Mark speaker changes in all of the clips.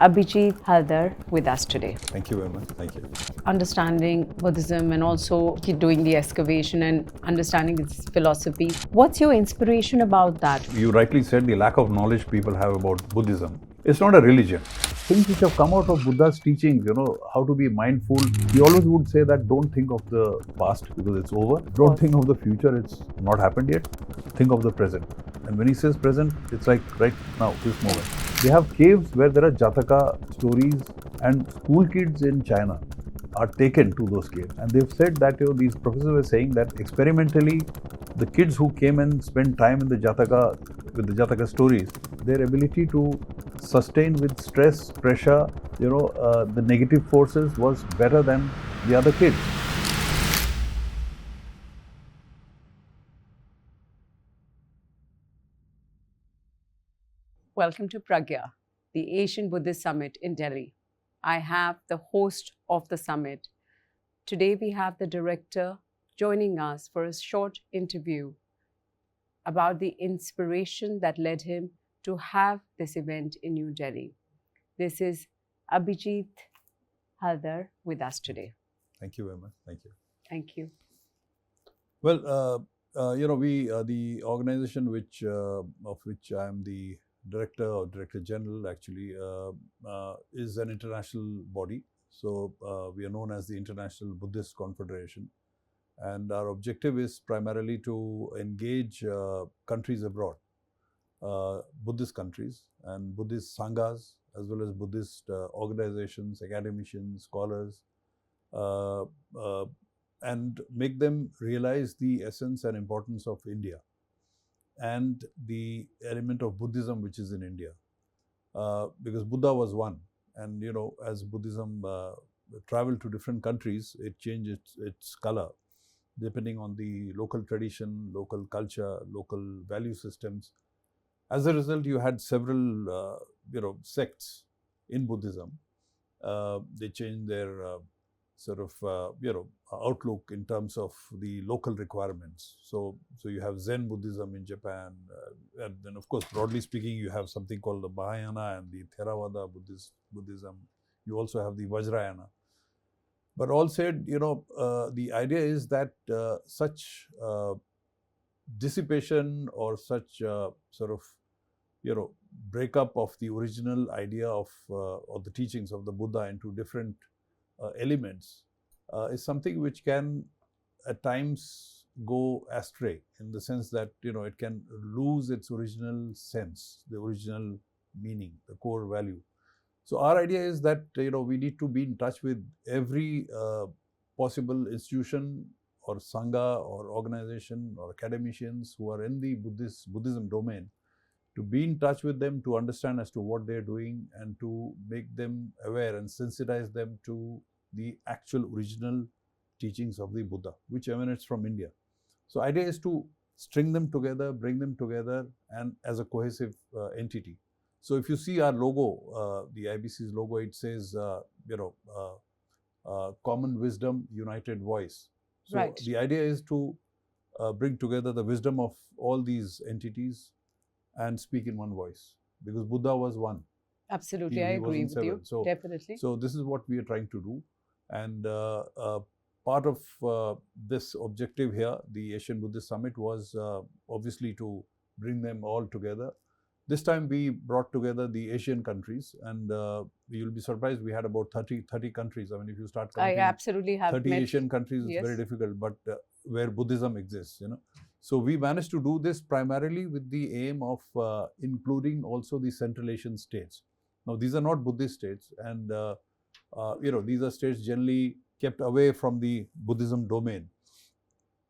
Speaker 1: Abhijit Halder with us today.
Speaker 2: Thank you very much. Thank you.
Speaker 1: Understanding Buddhism and also doing the excavation and understanding its philosophy. What's your inspiration about that?
Speaker 2: You rightly said the lack of knowledge people have about Buddhism. It's not a religion. Things which have come out of Buddha's teachings, how to be mindful. He always would say that don't think of the past because it's over. Don't think of the future, it's not happened yet. Think of the present. And when he says present, it's like right now, this moment. They have caves where there are Jataka stories, and school kids in China are taken to those caves. And they've said that these professors were saying that experimentally, the kids who came and spent time in the Jataka with the Jataka stories, their ability to sustain with stress, pressure, the negative forces was better than the other kids.
Speaker 1: Welcome to Pragya, the Asian Buddhist Summit in Delhi. I have the host of the summit. Today we have the director joining us for a short interview about the inspiration that led him to have this event in New Delhi. This is Abhijit Halder with us today.
Speaker 2: Thank you very much. Thank you.
Speaker 1: Thank you.
Speaker 2: Well, the organization of which I am the director or director general actually is an international body. So we are known as the International Buddhist Confederation. And our objective is primarily to engage countries abroad, Buddhist countries and Buddhist sanghas, as well as Buddhist organizations, academicians, scholars, and make them realize the essence and importance of India and the element of Buddhism which is in India. Because Buddha was one, and as Buddhism traveled to different countries, it changed its color depending on the local tradition, local culture, local value systems. As a result, you had several, sects in Buddhism. They changed their outlook in terms of the local requirements. So you have Zen Buddhism in Japan, and then of course, broadly speaking, you have something called the Mahayana and the Theravada Buddhism. You also have the Vajrayana. But all said, the idea is that such dissipation or such breakup of the original idea of or the teachings of the Buddha into different elements is something which can at times go astray, in the sense that it can lose its original sense, the original meaning, the core value. So our idea is that we need to be in touch with every possible institution or sangha or organization or academicians who are in the Buddhism domain, to be in touch with them, to understand as to what they're doing, and to make them aware and sensitize them to the actual original teachings of the Buddha, which emanates from India. So idea is to string them together, bring them together, and as a cohesive entity. So if you see our logo, the IBC's logo, it says, common wisdom, united voice. So
Speaker 1: right.
Speaker 2: The idea is to bring together the wisdom of all these entities and speak in one voice, because Buddha was one.
Speaker 1: Absolutely, I agree with you.
Speaker 2: So,
Speaker 1: definitely.
Speaker 2: So this is what we are trying to do. And part of this objective here, the Asian Buddhist Summit, was obviously to bring them all together. This time we brought together the Asian countries, and you'll be surprised, we had about 30 countries. I mean, if you start counting,
Speaker 1: I absolutely have
Speaker 2: 30 Asian countries,
Speaker 1: yes.
Speaker 2: It's very difficult, but where Buddhism exists, So we managed to do this primarily with the aim of including also the Central Asian states. Now, these are not Buddhist states, and these are states generally kept away from the Buddhism domain.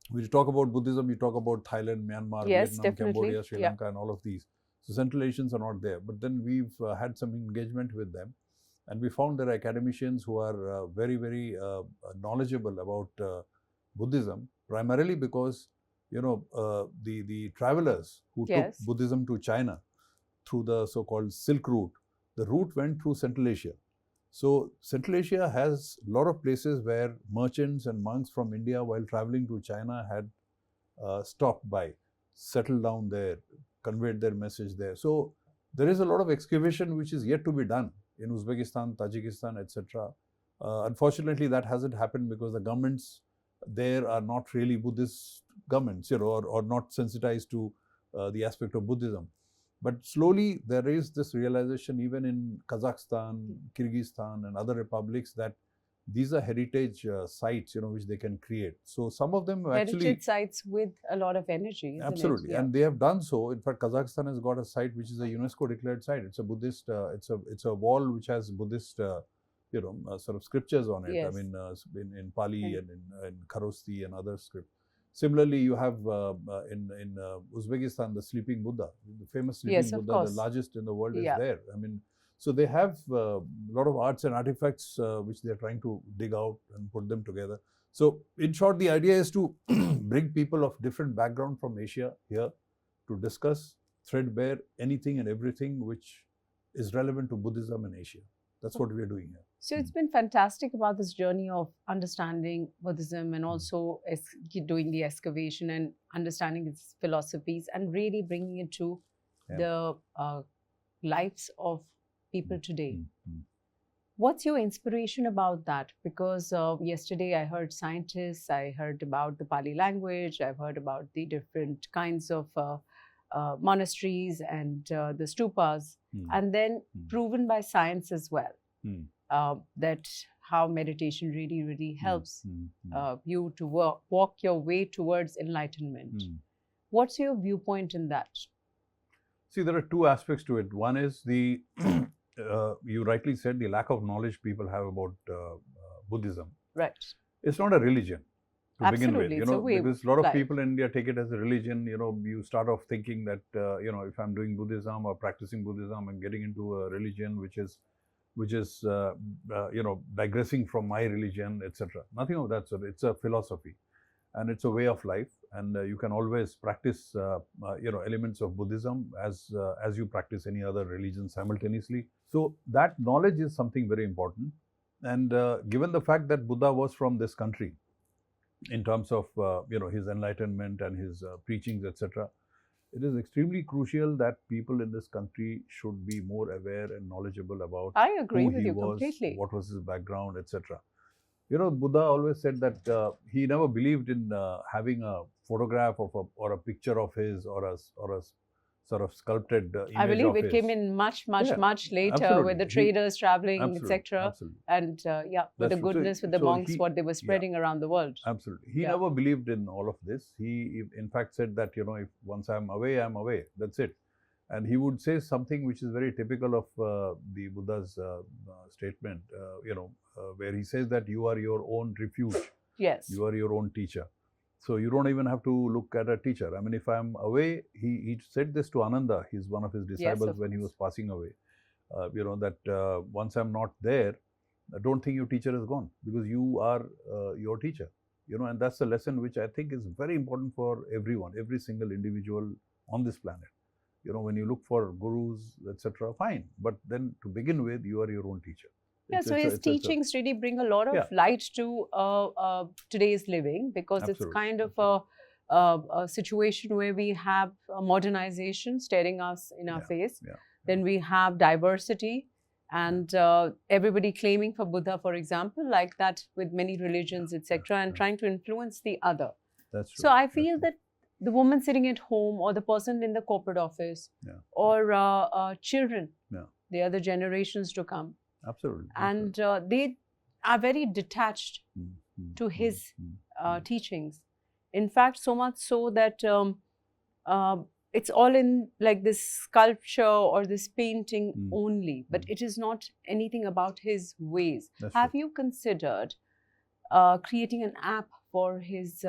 Speaker 2: When you talk about Buddhism, you talk about Thailand, Myanmar,
Speaker 1: yes,
Speaker 2: Vietnam,
Speaker 1: definitely.
Speaker 2: Cambodia, Sri Lanka, and all of these. So Central Asians are not there. But then we've had some engagement with them, and we found there are academicians who are very, very knowledgeable about Buddhism, primarily because the travelers who
Speaker 1: yes.
Speaker 2: took Buddhism to China through the so-called Silk Route, the route went through Central Asia. So Central Asia has a lot of places where merchants and monks from India, while traveling to China, had stopped by, settled down there, conveyed their message there. So there is a lot of excavation which is yet to be done in Uzbekistan, Tajikistan, etc. Unfortunately, that hasn't happened because the governments there are not really Buddhist governments, or not sensitized to the aspect of Buddhism. But slowly there is this realization even in Kazakhstan, Kyrgyzstan and other republics that these are heritage sites, which they can create. So some of them actually
Speaker 1: heritage sites with a lot of energy, isn't
Speaker 2: absolutely,
Speaker 1: it? Yeah.
Speaker 2: and they have done so. In fact, Kazakhstan has got a site which is a UNESCO declared site. It's a Buddhist. It's a wall which has Buddhist, sort of scriptures on it.
Speaker 1: Yes.
Speaker 2: I mean, in Pali and in Kharosti and other scripts. Similarly, you have in Uzbekistan the sleeping Buddha, the famous sleeping
Speaker 1: Yes,
Speaker 2: Buddha,
Speaker 1: course.
Speaker 2: the largest in the world, is
Speaker 1: Yeah.
Speaker 2: there. I mean, so they have a lot of arts and artifacts which they are trying to dig out and put them together. So, in short, the idea is to bring people of different background from Asia here to discuss, threadbare anything and everything which is relevant to Buddhism in Asia. That's what we are doing here.
Speaker 1: So it's been fantastic about this journey of understanding Buddhism and also doing the excavation and understanding its philosophies and really bringing it to the lives of people today. What's your inspiration about that? Because yesterday I heard scientists, I heard about the Pali language, I've heard about the different kinds of monasteries and the stupas, and then proven by science as well. That how meditation really helps you to walk your way towards enlightenment. What's your viewpoint in that?
Speaker 2: See, there are two aspects to it. One is the, you rightly said, the lack of knowledge people have about Buddhism.
Speaker 1: Right.
Speaker 2: It's not a religion to begin with,
Speaker 1: It's a way
Speaker 2: because a lot of
Speaker 1: life.
Speaker 2: people in India take it as a religion. You start off thinking that, if I'm doing Buddhism or practicing Buddhism and getting into a religion which is digressing from my religion, etc. Nothing of that sort. It's a philosophy, and it's a way of life, and you can always practice, elements of Buddhism as you practice any other religion simultaneously. So that knowledge is something very important, and given the fact that Buddha was from this country, in terms of his enlightenment and his preachings, etc. It is extremely crucial that people in this country should be more aware and knowledgeable about
Speaker 1: I agree
Speaker 2: who
Speaker 1: with
Speaker 2: he
Speaker 1: you
Speaker 2: was,
Speaker 1: completely.
Speaker 2: what was his background, etc. Buddha always said that he never believed in having a photograph of or a picture of his or a sort of sculpted image
Speaker 1: I believe
Speaker 2: of
Speaker 1: it
Speaker 2: his.
Speaker 1: came in much later
Speaker 2: absolutely.
Speaker 1: with the traders traveling,
Speaker 2: Absolutely,
Speaker 1: etc.
Speaker 2: absolutely.
Speaker 1: And with
Speaker 2: That's
Speaker 1: the
Speaker 2: true.
Speaker 1: goodness, with the monks, what they were spreading around the world.
Speaker 2: Absolutely. He never believed in all of this. He, in fact, said that, if once I'm away, I'm away. That's it. And he would say something which is very typical of the Buddha's statement, where he says that you are your own refuge.
Speaker 1: Yes.
Speaker 2: You are your own teacher. So you don't even have to look at a teacher. I mean, if I'm away, he said this to Ananda, he's one of his disciples when he was passing away, that once I'm not there, don't think your teacher is gone, because you are your teacher, and that's a lesson which I think is very important for everyone, every single individual on this planet. When you look for gurus, etc., fine, but then to begin with, you are your own teacher.
Speaker 1: Yeah, so his teachings really bring a lot of light to today's living, because it's kind of a situation where we have modernization staring us in our face. Then we have diversity and everybody claiming for Buddha, for example, like that with many religions, etc., and trying to influence the other.
Speaker 2: That's true.
Speaker 1: So I feel that the woman sitting at home, or the person in the corporate office, or children, they are the generations to come.
Speaker 2: Absolutely.
Speaker 1: And they are very detached to his teachings. In fact, so much so that it's all in like this sculpture or this painting only, but it is not anything about his ways. Have you considered creating an app for his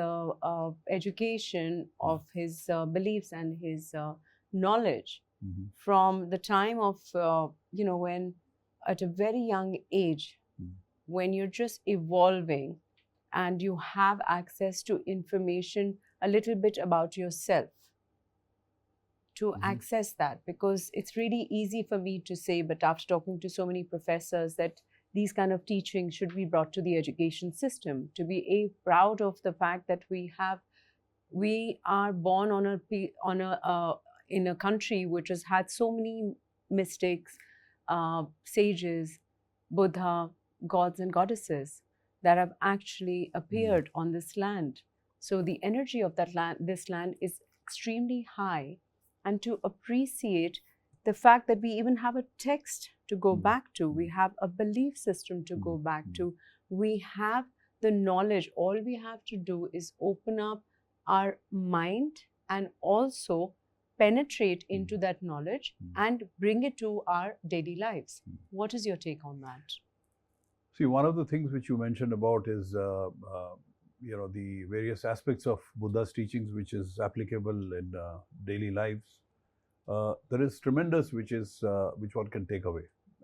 Speaker 1: education of his beliefs and his knowledge from the time of, when at a very young age, when you're just evolving and you have access to information a little bit about yourself, to access that? Because it's really easy for me to say, but after talking to so many professors, that these kind of teachings should be brought to the education system, to be proud of the fact that we are born in a country which has had so many mistakes, sages, Buddha, gods and goddesses that have actually appeared on this land. So the energy of that land, this land, is extremely high. And to appreciate the fact that we even have a text to go back to, we have a belief system to go back to, we have the knowledge. All we have to do is open up our mind and also penetrate into that knowledge and bring it to our daily lives. What is your take on that?
Speaker 2: See, one of the things which you mentioned about is the various aspects of Buddha's teachings which is applicable in daily lives. There is tremendous which one can take away.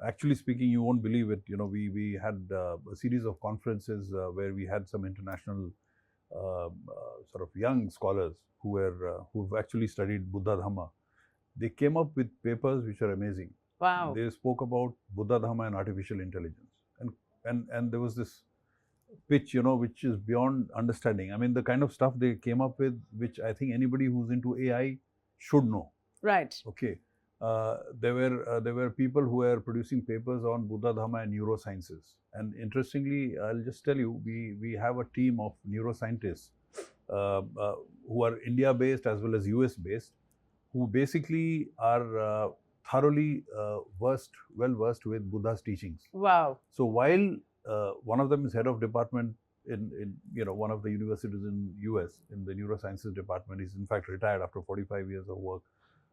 Speaker 2: Actually speaking, you won't believe it. We had a series of conferences where we had some international sort of young scholars who've actually studied Buddha Dhamma. They came up with papers which are amazing.
Speaker 1: Wow.
Speaker 2: They spoke about Buddha Dhamma and artificial intelligence, and there was this pitch, which is beyond understanding. I mean, the kind of stuff they came up with, which I think anybody who's into AI should know.
Speaker 1: Right.
Speaker 2: Okay. There were people who were producing papers on Buddha Dhamma and neurosciences. And interestingly, I'll just tell you, we have a team of neuroscientists who are India-based as well as US-based, who basically are thoroughly well versed with Buddha's teachings.
Speaker 1: Wow.
Speaker 2: So while one of them is head of department in one of the universities in US in the neurosciences department, he's in fact retired after 45 years of work.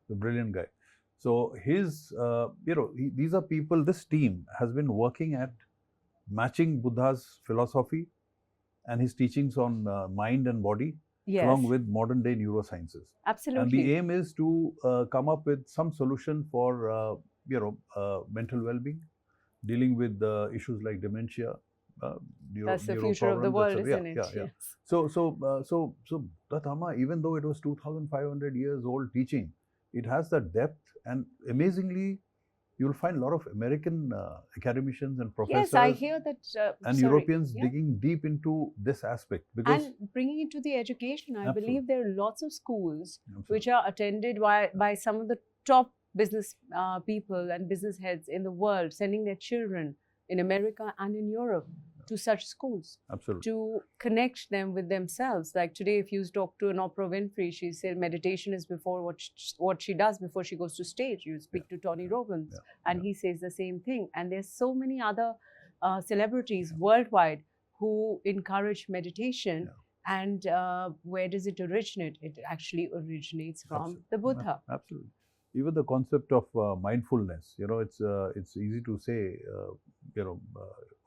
Speaker 2: The brilliant guy. So his, these are people, this team has been working at matching Buddha's philosophy and his teachings on mind and body, along with modern day neurosciences.
Speaker 1: Absolutely.
Speaker 2: And the aim is to come up with some solution for, mental well-being, dealing with issues like dementia.
Speaker 1: That's the future of the world, isn't it?
Speaker 2: Yeah. So the Dhamma, even though it was 2,500 years old teaching, it has the depth, and amazingly, you'll find a lot of American academicians and professors.
Speaker 1: Yes, I hear that.
Speaker 2: And Europeans digging deep into this aspect.
Speaker 1: And bringing it to the education. I believe there are lots of schools which are attended by some of the top business people and business heads in the world, sending their children in America and in Europe to such schools.
Speaker 2: Absolutely.
Speaker 1: To connect them with themselves. Like today, if you talk to an Oprah Winfrey, she said meditation is before what she does before she goes to stage. You speak to Tony Robbins and he says the same thing. And there's so many other celebrities worldwide who encourage meditation. And where does it originate? It actually originates from the Buddha.
Speaker 2: Absolutely. Even the concept of mindfulness, it's easy to say,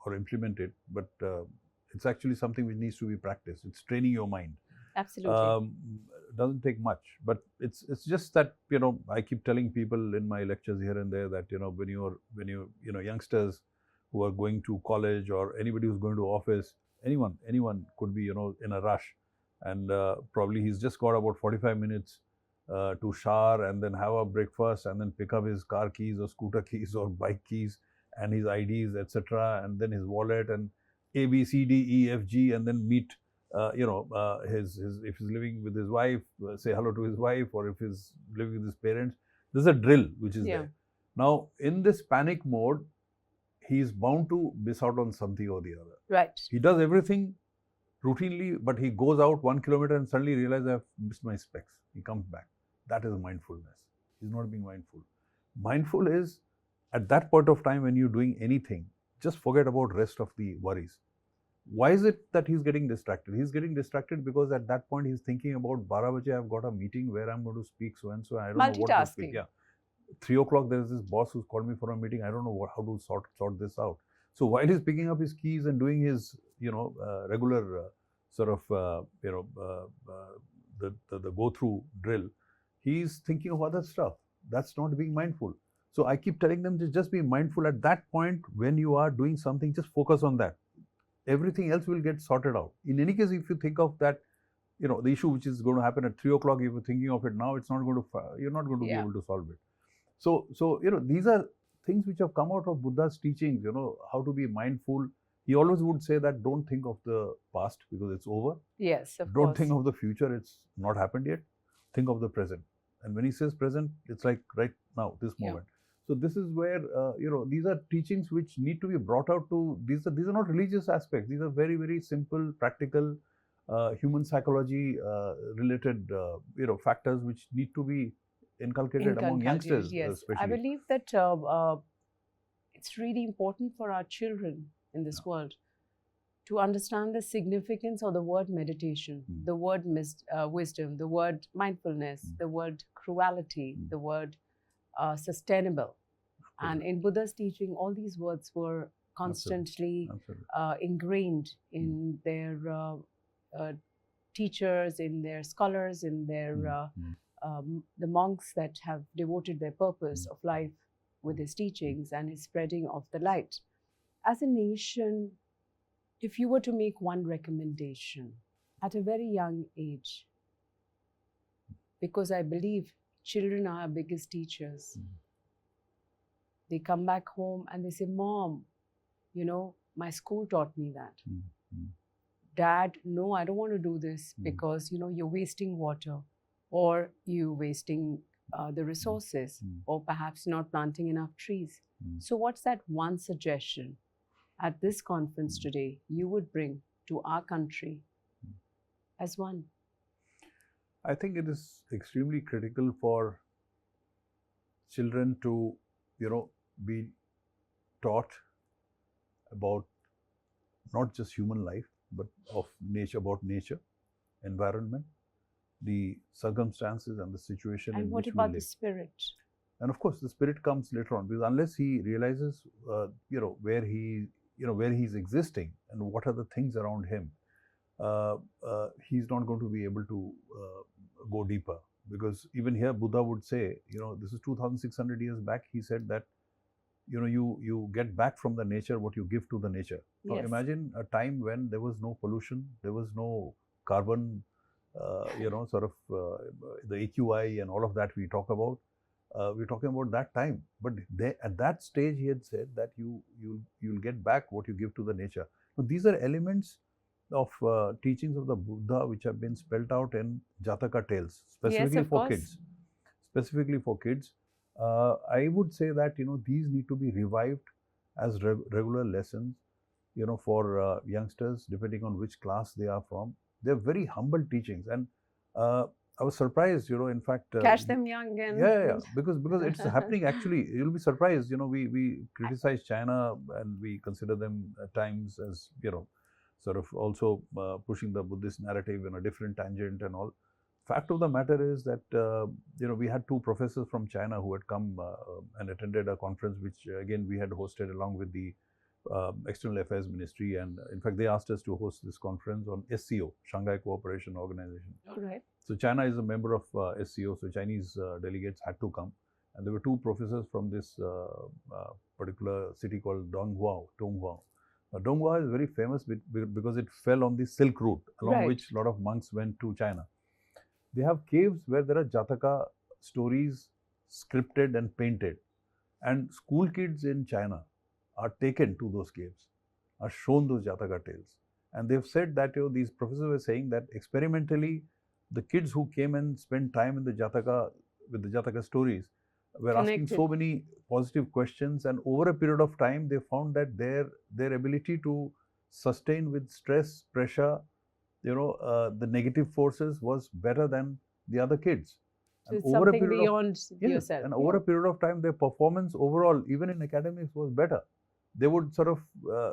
Speaker 2: or implement it, but it's actually something which needs to be practiced. It's training your mind.
Speaker 1: Absolutely.
Speaker 2: Doesn't take much, but it's just that, I keep telling people in my lectures here and there that, when you youngsters who are going to college or anybody who's going to office, anyone could be, in a rush, and probably he's just got about 45 minutes to shower and then have a breakfast and then pick up his car keys or scooter keys or bike keys and his IDs, etc., and then his wallet and A, B, C, D, E, F, G, and then meet, his if he's living with his wife, say hello to his wife, or if he's living with his parents. There's a drill which is there. Now, in this panic mode, he's bound to miss out on something or the other.
Speaker 1: Right.
Speaker 2: He does everything routinely, but he goes out 1 kilometer and suddenly realizes I've missed my specs. He comes back. That is mindfulness. He's not being mindful. Mindful is at that point of time when you're doing anything, just forget about rest of the worries. Why is it that he's getting distracted? He's getting distracted because at that point he's thinking about 12 baje, I've got a meeting where I'm going to speak so and so. I don't know what to speak. 3 o'clock there is this boss who's called me for a meeting. I don't know how to sort this out. So while he's picking up his keys and doing his regular sort of the go through drill, he's thinking of other stuff. That's not being mindful. So I keep telling them to just be mindful at that point when you are doing something. Just focus on that. Everything else will get sorted out. In any case, if you think of that, the issue which is going to happen at 3 o'clock, if you're thinking of it now, it's not going to. You're not going to be able to solve it. So these are things which have come out of Buddha's teachings. How to be mindful. He always would say that don't think of the past because it's over.
Speaker 1: Yes, of course.
Speaker 2: Don't think of the future. It's not happened yet. Think of the present. And when he says present, it's like right now, this moment. So this is where these are teachings which need to be brought out to. These are not religious aspects. These are very, very simple, practical, human psychology related factors which need to be inculcated among youngsters,
Speaker 1: yes.
Speaker 2: especially.
Speaker 1: I believe that it's really important for our children in this world to understand the significance of the word meditation, the word wisdom, the word mindfulness, the word cruelty, the word sustainable. And in Buddha's teaching, all these words were constantly ingrained in their teachers, in their scholars, in their the monks that have devoted their purpose of life with his teachings and his spreading of the light. As a nation, if you were to make one recommendation at a very young age, because I believe children are our biggest teachers. They come back home and they say, Mom, my school taught me that. Dad, no, I don't want to do this because, you're wasting water, or you're wasting the resources, or perhaps not planting enough trees. So what's that one suggestion at this conference today you would bring to our country as one?
Speaker 2: I think it is extremely critical for children to, be taught about not just human life, but of nature, about nature, environment, the circumstances and the situation in which we live.
Speaker 1: And what about the spirit?
Speaker 2: And of course, the spirit comes later on, because unless he realizes, where he's existing and what are the things around him, he's not going to be able to go deeper. Because even here, Buddha would say, this is 2,600 years back, he said that, you get back from the nature what you give to the nature. Now, imagine a time when there was no pollution, there was no carbon, the AQI and all of that we talk about. We're talking about that time. But at that stage, he had said that you'll get back what you give to the nature. So these are elements of teachings of the Buddha which have been spelled out in Jataka tales, specifically for kids. Specifically for kids. I would say that these need to be revived as regular lessons, for youngsters, depending on which class they are from. They're very humble teachings, and I was surprised, in fact.
Speaker 1: Catch them young and...
Speaker 2: Yeah, because it's happening actually. You'll be surprised, we criticize China and we consider them at times as, sort of also pushing the Buddhist narrative in a different tangent and all. Fact of the matter is that, we had two professors from China who had come and attended a conference which, again, we had hosted along with the External Affairs Ministry. And in fact, they asked us to host this conference on SCO, Shanghai Cooperation Organization.
Speaker 1: All right.
Speaker 2: So China is a member of SCO, so Chinese delegates had to come. And there were two professors from this particular city called Donghua. Donghua is very famous because it fell on the Silk Route, along which a lot of monks went to China. They have caves where there are Jataka stories scripted and painted. And school kids in China are taken to those caves, are shown those Jataka tales. And they've said that, these professors were saying that experimentally, the kids who came and spent time in the Jataka, with the Jataka stories, were asking so many positive questions, and over a period of time, they found that their ability to sustain with stress, pressure, the negative forces was better than the other kids.
Speaker 1: So it's something beyond yourself.
Speaker 2: And over a period of time, their performance overall, even in academics, was better. They would sort of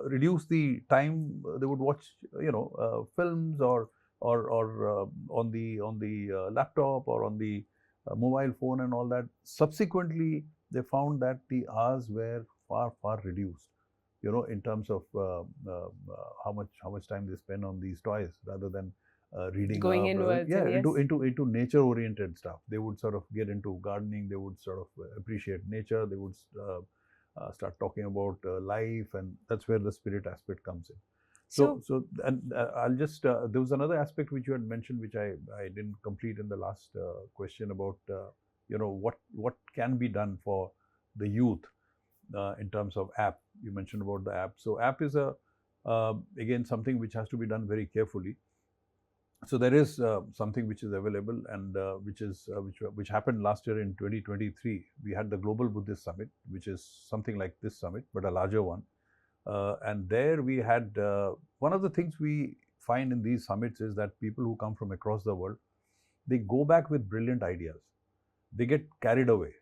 Speaker 2: reduce the time they would watch, films or on the laptop or on the mobile phone and all that. Subsequently, they found that the hours were far reduced, in terms of how much time they spend on these toys rather than reading.
Speaker 1: Going inwards.
Speaker 2: Into nature oriented stuff. They would sort of get into gardening. They would sort of appreciate nature. They would start talking about life, and that's where the spirit aspect comes in. So I'll just, there was another aspect which you had mentioned, which I didn't complete in the last question about, what can be done for the youth in terms of app. You mentioned about the app. So app is again, something which has to be done very carefully. So there is something which is available, and which happened last year in 2023. We had the Global Buddhist Summit, which is something like this summit but a larger one. And there we had one of the things we find in these summits is that people who come from across the world, they go back with brilliant ideas. They get carried away.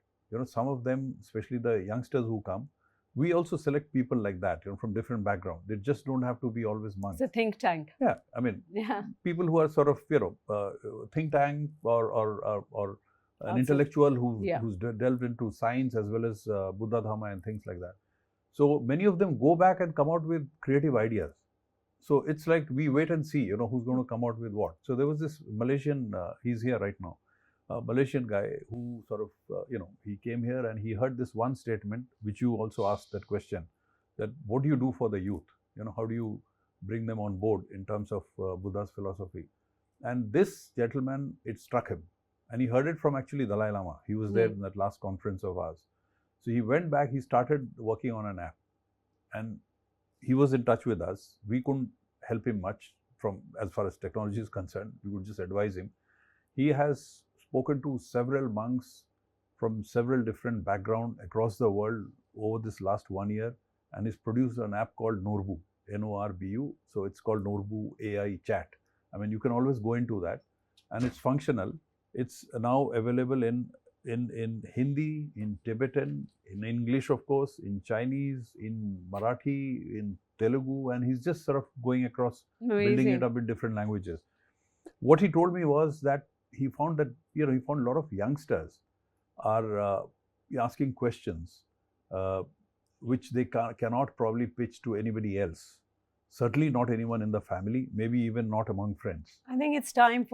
Speaker 2: Some of them, especially the youngsters who come, we also select people like that, from different backgrounds. They just don't have to be always monks.
Speaker 1: It's a think tank.
Speaker 2: Yeah, I mean, people who are sort of, think tank or an intellectual who's delved into science as well as Buddha Dhamma and things like that. So many of them go back and come out with creative ideas. So it's like we wait and see, who's going to come out with what. So there was this Malaysian, he's here right now, a Malaysian guy who sort of, he came here and he heard this one statement, which you also asked that question, that what do you do for the youth? How do you bring them on board in terms of Buddha's philosophy? And this gentleman, it struck him. And he heard it from actually Dalai Lama. He was there in that last conference of ours. So he went back, he started working on an app. And he was in touch with us. We couldn't help him much from as far as technology is concerned. We would just advise him. He has spoken to several monks from several different backgrounds across the world over this last 1 year, and he's produced an app called Norbu, Norbu. So it's called Norbu AI Chat. I mean, you can always go into that, and it's functional. It's now available in Hindi, in Tibetan, in English, of course, in Chinese, in Marathi, in Telugu, and he's just sort of going across, building it up in different languages. What he told me was that he found that, he found a lot of youngsters are asking questions which they cannot probably pitch to anybody else. Certainly not anyone in the family, maybe even not among friends.
Speaker 1: I think it's time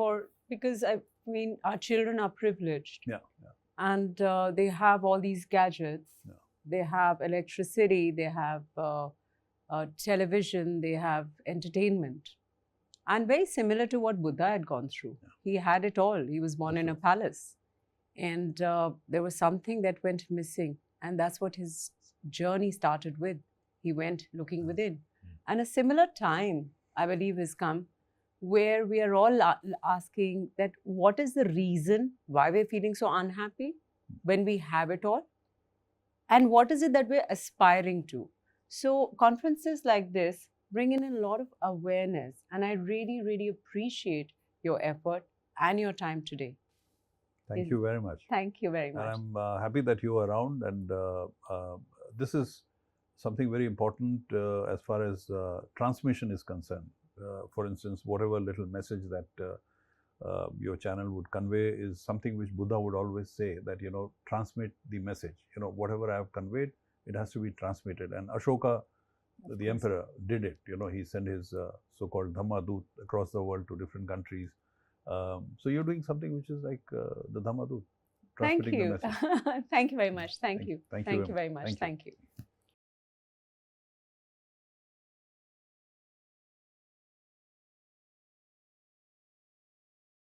Speaker 1: because I mean, our children are privileged.
Speaker 2: Yeah.
Speaker 1: And they have all these gadgets. Yeah. They have electricity, they have television, they have entertainment. And very similar to what Buddha had gone through. Yeah. He had it all. He was born in a palace. And there was something that went missing. And that's what his journey started with. He went looking within. And a similar time, I believe, has come where we are all asking that what is the reason why we're feeling so unhappy when we have it all? And what is it that we're aspiring to? So conferences like this bring in a lot of awareness. And I really, really appreciate your effort and your time today.
Speaker 2: Thank you very much.
Speaker 1: Thank you very much.
Speaker 2: And I'm happy that you are around. And this is something very important as far as transmission is concerned. For instance, whatever little message that your channel would convey is something which Buddha would always say, that, transmit the message. Whatever I have conveyed, it has to be transmitted. And Ashoka, the emperor, did it. He sent his so-called Dhamma Dut across the world to different countries. So you're doing something which is like the Dhamma Dut, transmitting the message.
Speaker 1: Thank you very much. Thank you.
Speaker 2: Thank
Speaker 1: you very much. Thank you.